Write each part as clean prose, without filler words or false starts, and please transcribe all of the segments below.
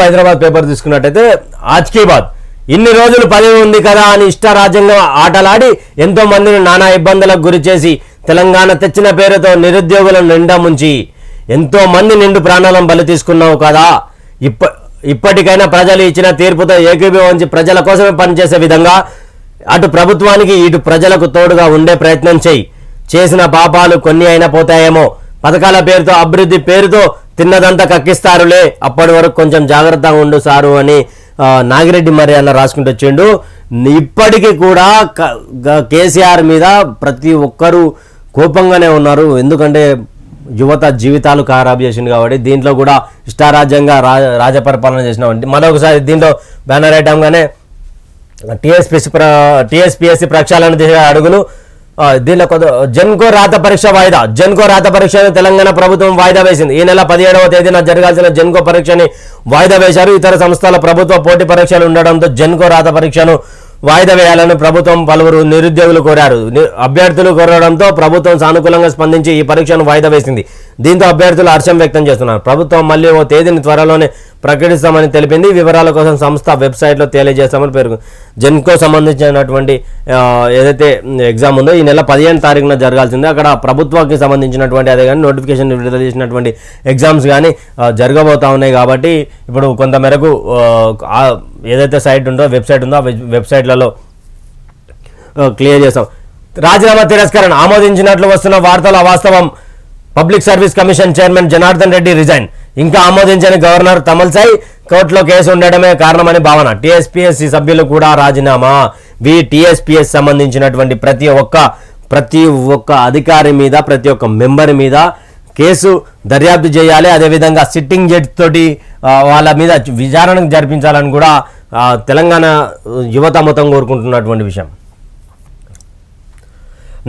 Hyderabad paper తీసుకున్నట్టయితే ఆజ్కీ బాద్ ఇన్ని రోజులు పదవి ఉంది కదా అని ఇష్టారాజ్యంగా ఆటలాడి ఎంతో మందిని నానా ఇబ్బందులకు గురి చేసి తెలంగాణ తెచ్చిన పేరుతో నిరుద్యోగులను నిండా ముంచి ఎంతో మంది నిండు ప్రాణాలను బలి తీసుకున్నావు కదా. ఇప్పటికైనా ప్రజలు ఇచ్చిన తీర్పుతో ఏకీభవించి ప్రజల కోసమే పనిచేసే విధంగా అటు ప్రభుత్వానికి ఇటు ప్రజలకు తోడుగా ఉండే ప్రయత్నం చేయి. చేసిన పాపాలు కొన్ని అయినా పోతాయేమో. పథకాల పేరుతో అభివృద్ధి పేరుతో తిన్నదంతా కక్కిస్తారులే, అప్పటి వరకు కొంచెం జాగ్రత్తగా ఉండు సారు అని నాగిరెడ్డి మరి అన్న రాసుకుంటూ వచ్చిండు. ఇప్పటికీ కూడా కేసీఆర్ మీద ప్రతి ఒక్కరూ కోపంగానే ఉన్నారు. ఎందుకంటే యువత జీవితాలు ఖరాబ్ చేసింది కాబట్టి దీంట్లో కూడా ఇష్టారాజ్యంగా రాజపరిపాలన చేసినామంటే మరొకసారి దీంట్లో బ్యానర్ ఐటంగానే టీఎస్పీఎస్సీ ప్రక్షాళన దిశగా అడుగులు. దీనిలో జెన్కో రాత పరీక్ష వాయిదా. జెన్కో రాత పరీక్షను తెలంగాణ ప్రభుత్వం వాయిదా వేసింది. ఈ నెల 17వ తేదీన జరగాల్సిన జెన్కో పరీక్షని వాయిదా వేశారు. ఇతర సంస్థల ప్రభుత్వ పోటీ పరీక్షలు ఉండడంతో జెన్కో రాత పరీక్షను వాయిదా వేయాలని ప్రభుత్వం పలువురు నిరుద్యోగులు కోరారు. అభ్యర్థులు కోరడంతో ప్రభుత్వం సానుకూలంగా స్పందించి ఈ పరీక్షను వాయిదా వేసింది. దీంతో అభ్యర్థులు హర్షం వ్యక్తం చేస్తున్నారు. ప్రభుత్వం మళ్ళీ ఓ తేదీని త్వరలోనే ప్రకటిస్తామని తెలిపింది. వివరాల కోసం సంస్థ వెబ్సైట్లో తెలియజేస్తామని పేర్కొంది. జెన్కో సంబంధించినటువంటి ఏదైతే ఎగ్జామ్ ఉందో ఈ నెల 15వ తారీఖున జరగాల్సిందే. అక్కడ ప్రభుత్వానికి సంబంధించినటువంటి అదే కానీ నోటిఫికేషన్ విడుదల చేసినటువంటి ఎగ్జామ్స్ కానీ జరగబోతా ఉన్నాయి. కాబట్టి ఇప్పుడు కొంతమేరకు ఏదైతే సైట్ ఉందో వెబ్సైట్ ఉందో ఆ వెబ్సైట్లలో క్లియర్ చేస్తాం. రాజీనామా తిరస్కరణ ఆమోదించినట్లు వస్తున్న వార్తలు అవాస్తవం. Public service commission chairman Janardhan Reddy resign. ఇంకా ఆమోదించని గవర్నర్ తమిళసై కోర్టులో కేసు ఉండడమే కారణమని భావన. టీఎస్పీఎస్సీ సభ్యులు కూడా రాజీనామా. టీఎస్పీఎస్ సంబంధించినటువంటి ప్రతి ఒక్క అధికారి మీద ప్రతి ఒక్క మెంబర్ మీద కేసు దర్యాప్తు చేయాలి. అదేవిధంగా సిట్టింగ్ జడ్జి తోటి వాళ్ళ మీద విచారణ జరిపించాలని కూడా తెలంగాణ యువత మొత్తం కోరుకుంటున్నటువంటి విషయం.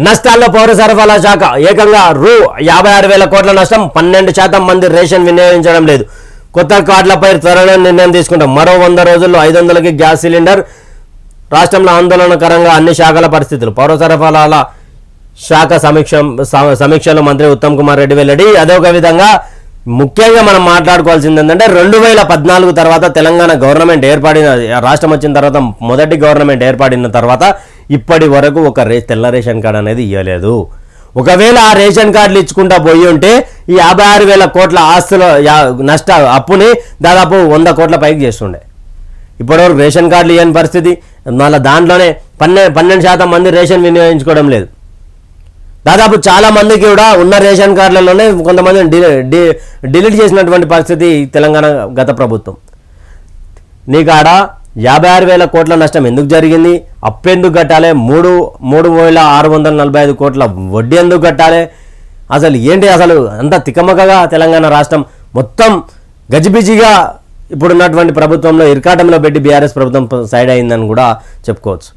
నష్టాల్లో పౌర సరఫరాల శాఖ ఏకంగా రూ56,000 కోట్ల నష్టం. 12% మంది రేషన్ వినియోగించడం లేదు. కొత్త కార్డులపై త్వరలో నిర్ణయం తీసుకుంటాం. మరో 100 రోజుల్లో 500కి గ్యాస్ సిలిండర్. రాష్ట్రంలో ఆందోళనకరంగా అన్ని శాఖల పరిస్థితులు. పౌర సరఫరాల శాఖ సమీక్షలో మంత్రి ఉత్తమ్ కుమార్ రెడ్డి వెల్లడి. అదొక విధంగా ముఖ్యంగా మనం మాట్లాడుకోవాల్సింది ఏంటంటే 2014 తర్వాత తెలంగాణ గవర్నమెంట్ ఏర్పడిన రాష్ట్రం వచ్చిన తర్వాత మొదటి గవర్నమెంట్ ఏర్పడిన తర్వాత ఇప్పటి వరకు ఒక తెల్ల రేషన్ కార్డు అనేది ఇవ్వలేదు. ఒకవేళ ఆ రేషన్ కార్డులు ఇచ్చుకుంటా పోయి ఉంటే ఈ 56,000 కోట్ల ఆస్తుల అప్పుని దాదాపు 100 కోట్ల పైకి చేస్తుండే. ఇప్పటివరకు రేషన్ కార్డులు ఇవ్వని పరిస్థితి. మళ్ళీ దాంట్లోనే 12% మంది రేషన్ వినియోగించుకోవడం లేదు. దాదాపు చాలా మందికి కూడా ఉన్న రేషన్ కార్డులలోనే కొంతమంది డిలీట్ చేసినటువంటి పరిస్థితి తెలంగాణ గత ప్రభుత్వం. నీకాడ 56,000 కోట్ల నష్టం ఎందుకు జరిగింది? అప్పు ఎందుకు కట్టాలి? 3,645 కోట్ల వడ్డీ ఎందుకు కట్టాలి? అసలు ఏంటి? అసలు అంత తికమకగా తెలంగాణ రాష్ట్రం మొత్తం గజిబిజిగా ఇప్పుడున్నటువంటి ప్రభుత్వంలో ఇరకాటంలో పెట్టి బీఆర్ఎస్ ప్రభుత్వం సైడ్ అయిందని కూడా చెప్పుకోవచ్చు.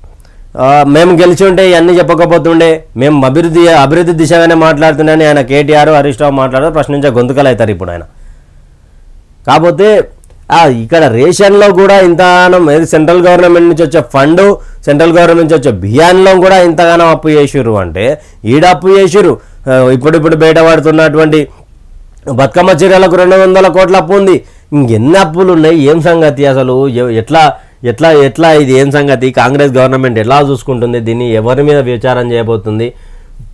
మేము గెలిచి ఉంటే ఇవన్నీ చెప్పకపోతుండే. మేము అభివృద్ధి దిశగానే మాట్లాడుతున్నాయని ఆయన కేటీఆర్ హరీష్ రావు మాట్లాడారు. ప్రశ్నించే గొంతుకలు అవుతారు ఇప్పుడు ఆయన. కాకపోతే ఇక్కడ రేషన్లో కూడా ఇంతగానం సెంట్రల్ గవర్నమెంట్ నుంచి వచ్చే ఫండ్, సెంట్రల్ గవర్నమెంట్ నుంచి వచ్చే బియ్యాన్లో కూడా ఇంతగానం అప్పు చేసిర్రు అంటే ఈడ అప్పు చేసిర్రు. ఇప్పుడు బయటపడుతున్నటువంటి బతుకమ్మ చీరలకు 200 కోట్ల అప్పు ఉంది. ఇంకెన్ని అప్పులు ఉన్నాయి? ఏం సంగతి అసలు? ఎట్లా ఇది ఏం సంగతి? కాంగ్రెస్ గవర్నమెంట్ ఎలా చూసుకుంటుంది దీన్ని? ఎవరి మీద విచారం చేయబోతుంది?